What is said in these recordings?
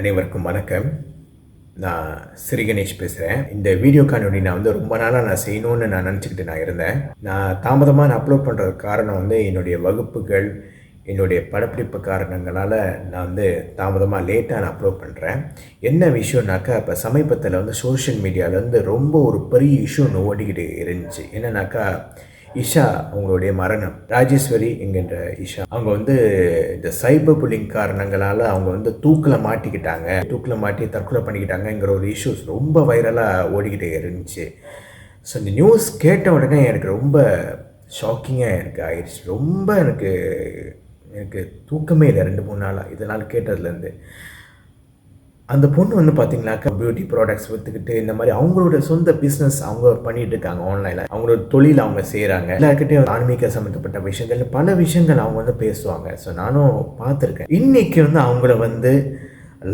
அனைவருக்கும் வணக்கம். நான் ஸ்ரீ கணேஷ் பேசுகிறேன். இந்த வீடியோ காணொளி நான் ரொம்ப நாளாக நான் செய்யணும்னு நான் நினச்சிக்கிட்டு நான் இருந்தேன். நான் தாமதமாக நான் அப்லோட் பண்ணுறதுக்கு காரணம் என்னுடைய வகுப்புகள், என்னுடைய படப்பிடிப்பு காரணங்களால் நான் தாமதமாக லேட்டாக நான் அப்லோட் பண்ணுறேன். என்ன விஷயம்னாக்கா, இப்போ சமீபத்தில் சோஷியல் மீடியாவில் ரொம்ப ஒரு பெரிய இஷ்யூ ஒன்று ஓடிக்கிட்டு இருந்துச்சு. என்னன்னாக்கா, இஷா அவங்களுடைய மரணம். ராஜேஸ்வரி என்கின்ற இஷா அவங்க இந்த சைபர் புல்லிங் காரணங்களால் அவங்க தூக்கில் மாட்டிக்கிட்டாங்க, தூக்கில் மாட்டி தற்கொலை பண்ணிக்கிட்டாங்கங்கிற ஒரு இஷ்யூஸ் ரொம்ப வைரலாக ஓடிக்கிட்டே இருந்துச்சு. ஸோ இந்த நியூஸ் கேட்ட உடனே எனக்கு ரொம்ப ஷாக்கிங்காக எனக்கு ஆயிடுச்சு. ரொம்ப எனக்கு தூக்கமே இல்லை 2-3 நாளாக இதனால் கேட்டதுலேருந்து. அந்த பொண்ணு பார்த்தீங்கன்னாக்கா பியூட்டி ப்ராடக்ட்ஸ் விற்றுக்கிட்டு இந்த மாதிரி அவங்களோட சொந்த பிஸ்னஸ் அவங்க பண்ணிகிட்டு இருக்காங்க. ஆன்லைனில் அவங்களோட தொழில் அவங்க செய்கிறாங்க. எல்லாருக்கிட்டையும் ஆன்மீக சம்மந்தப்பட்ட விஷயங்கள், பல விஷயங்கள் அவங்க பேசுவாங்க. ஸோ நானும் பார்த்துருக்கேன். இன்றைக்கி அவங்கள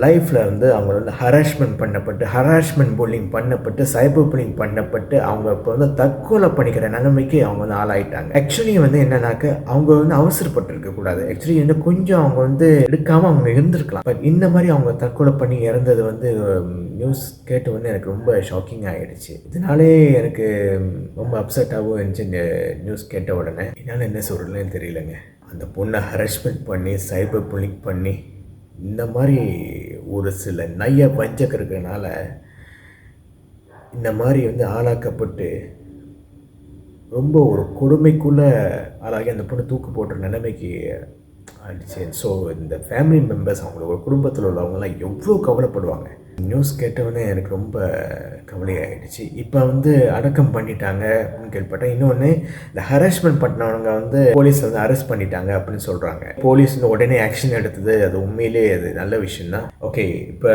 லைஃப்பில் அவங்கள ஹராஸ்மெண்ட் பண்ணப்பட்டு, ஹராஸ்மெண்ட் புல்லிங் பண்ணப்பட்டு, சைபர் புல்லிங் பண்ணப்பட்டு அவங்க இப்போ தற்கொலை பண்ணிக்கிற நிலைமைக்கு அவங்க ஆளாயிட்டாங்க. ஆக்சுவலி என்னன்னாக்க அவங்க அவசரப்பட்டிருக்கக்கூடாது. ஆக்சுவலி கொஞ்சம் அவங்க எடுக்காமல் அவங்க இருந்திருக்கலாம். பட் இந்த மாதிரி அவங்க தற்கொலை பண்ணி இறந்தது நியூஸ் கேட்டு எனக்கு ரொம்ப ஷாக்கிங் ஆகிடுச்சு. இதனாலே எனக்கு ரொம்ப அப்செட்டாகவும் இருந்துச்சு. இந்த நியூஸ் கேட்ட உடனே என்னால் என்ன சொல்கிறதுன்னு தெரியலங்க. அந்த பொண்ணை ஹராஸ்மெண்ட் பண்ணி, சைபர் புல்லிங் பண்ணி, இந்த மாதிரி ஒரு சில நைய வஞ்சகர்களால் இந்த மாதிரி ஆளாக்கப்பட்டு ரொம்ப ஒரு கொடுமைக்குள்ளே ஆளாகி அந்த பொண்ணு தூக்கு போடுற நிலைமைக்கு ஆயிடுச்சு. ஸோ இந்த ஃபேமிலி மெம்பர்ஸ், அவங்களோட குடும்பத்தில் உள்ளவங்களாம் எவ்வளோ கவலைப்படுவாங்க. நியூஸ் கேட்டவொடனே எனக்கு ரொம்ப கவலையாகிடுச்சு. இப்போ அடக்கம் பண்ணிட்டாங்க அப்படின்னு கேள்விப்பட்டேன். இன்னொன்று, இந்த ஹராஸ்மெண்ட் பண்ணவங்க போலீஸ் அரெஸ்ட் பண்ணிட்டாங்க அப்படின்னு சொல்கிறாங்க. போலீஸ் உடனே ஆக்ஷன் எடுத்தது அது உண்மையிலே அது நல்ல விஷயந்தான். ஓகே, இப்போ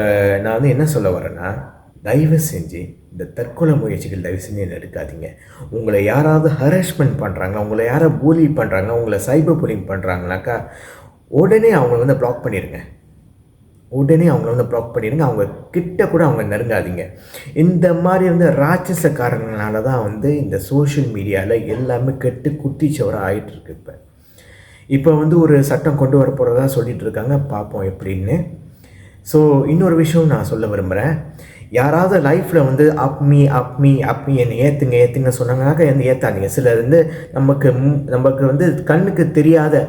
நான் என்ன சொல்ல வரேன்னா, தயவு செஞ்சு இந்த தற்கொலை முயற்சிகள் தயவு செஞ்சு என்ன எடுக்காதீங்க. உங்களை யாராவது ஹராஸ்மெண்ட் பண்ணுறாங்க, உங்களை யாராவது பூலி பண்ணுறாங்க, உங்களை சைபர் புல்லிங் பண்ணுறாங்கனாக்கா உடனே அவங்கள பிளாக் பண்ணிடுங்க. உடனே அவங்கள பிளாக் பண்ணிடுங்க. அவங்க கிட்ட கூட அவங்க நெருங்காதீங்க. இந்த மாதிரி ராட்சச காரணங்களால தான் இந்த சோஷியல் மீடியாவில் எல்லாமே கெட்டு குட்டிச்சவராக ஆகிட்டுருக்கு. இப்போ ஒரு சட்டம் கொண்டு வர போகிறதா சொல்லிகிட்டு இருக்காங்க. பார்ப்போம் எப்படின்னு. ஸோ இன்னொரு விஷயம் நான் சொல்ல விரும்புகிறேன். யாராவது லைஃப்பில் அப்மி என்னை ஏற்றுங்க சொன்னாங்கனாக்கா ஏற்றாதீங்க. சிலர் நமக்கு கண்ணுக்கு தெரியாத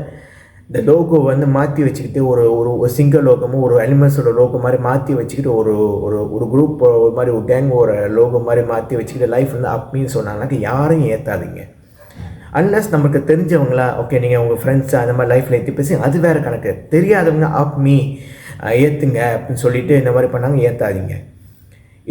இந்த லோகோ மாற்றி வச்சுக்கிட்டு ஒரு சிங்கிள் லோகமோ ஒரு எலிமெண்ட்ஸோட லோகோ மாதிரி மாற்றி வச்சுக்கிட்டு ஒரு குரூப் ஒரு மாதிரி ஒரு கேங் ஒரு லோகோ மாதிரி மாற்றி வச்சுக்கிட்டு லைஃப் அப்மின்னு சொன்னாங்கனாக்கா யாரையும் ஏற்றாதீங்க. அன்லஸ் நமக்கு தெரிஞ்சவங்களா, ஓகே நீங்கள் உங்கள் ஃப்ரெண்ட்ஸ் அந்த மாதிரி லைஃப்பில் ஏற்றி பேசி அது வேறு கணக்கு. தெரியாதவங்க அப்மி ஏற்றுங்க அப்படின்னு சொல்லிட்டு இந்த மாதிரி பண்ணாங்க, ஏற்றாதீங்க.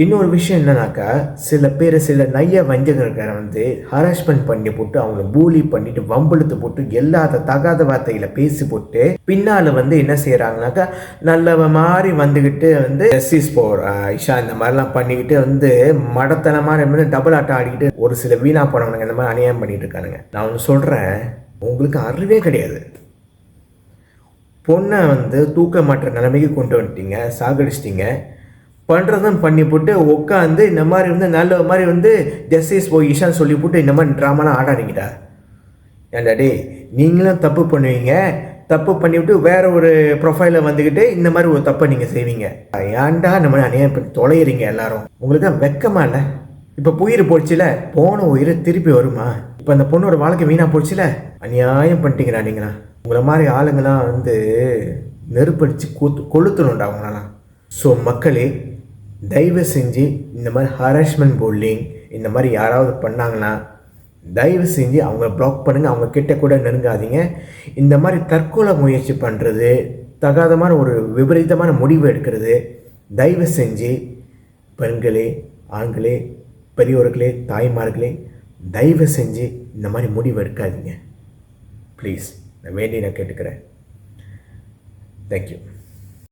இன்னொரு விஷயம் என்னன்னாக்கா, சில பேர் சில நைய வஞ்சகர்களை ஹராஸ்மெண்ட் பண்ணி போட்டு அவங்கள பூலி பண்ணிட்டு வம்பெழுத்து போட்டு எல்லாத்த தகாத வார்த்தைகளை பேசி போட்டு பின்னால் என்ன செய்கிறாங்கனாக்கா, நல்லவ மாதிரி வந்துக்கிட்டு ஜஸ்டிஸ் போர் இஷா இந்த மாதிரிலாம் பண்ணிக்கிட்டு மடத்தனமான டபுள் ஆட்டம் ஆடிக்கிட்டு ஒரு சில வீணா போனவனுங்க இந்த மாதிரி அநியாயம் பண்ணிட்டு இருக்கானுங்க. நான் ஒன்று சொல்கிறேன், உங்களுக்கு அறிவே கிடையாது. பொண்ணை தூக்க மாற்ற நிலைமைக்கு கொண்டு வந்துட்டீங்க, சாகடிச்சிட்டிங்க. பண்ணுறதும் பண்ணி போட்டு உட்காந்து இந்த மாதிரி நல்ல மாதிரி ஜஸ்டிஸ் போய் இஷான்னு சொல்லி போட்டு இந்த மாதிரி ட்ராமாலாம் ஆடாதீங்கடா. ஏன்டா டே, நீங்களும் தப்பு பண்ணுவீங்க, தப்பு பண்ணிவிட்டு வேற ஒரு ப்ரொஃபைலில் வந்துக்கிட்டு இந்த மாதிரி ஒரு தப்பை நீங்கள் செய்வீங்க. ஏன்டா இந்த மாதிரி அநியாயம் பண்ணி தொலைகிறீங்க எல்லாரும்? உங்களுக்கு தான் வெக்கமா இல்லை? இப்போ உயிர் போச்சுல, போன உயிர் திருப்பி வருமா? இப்போ அந்த பொண்ணோட வாழ்க்கை வீணாக போச்சுல, அநியாயம் பண்ணிட்டீங்கடா நீங்களா. உங்களை மாதிரி ஆளுங்களாம் நெருப்படிச்சு கொளுத்தணும்டா அவங்களெல்லாம். ஸோ மக்களே, தயவு செஞ்சு இந்த மாதிரி ஹராஸ்மெண்ட் புல்லிங் இந்த மாதிரி யாராவது பண்ணாங்கன்னா தயவு செஞ்சு அவங்க பிளாக் பண்ணுங்கள். அவங்க கிட்ட கூட நெருங்காதீங்க. இந்த மாதிரி தற்கொலை முயற்சி பண்ணுறது, தகாதமான ஒரு விபரீதமான முடிவு எடுக்கிறது, தயவு செஞ்சு பெண்களே, ஆண்களே, பெரியோர்களே, தாய்மார்களே, தயவு செஞ்சு இந்த மாதிரி முடிவு எடுக்காதீங்க ப்ளீஸ். நான் கேட்டுக்கிறேன். தேங்க்யூ.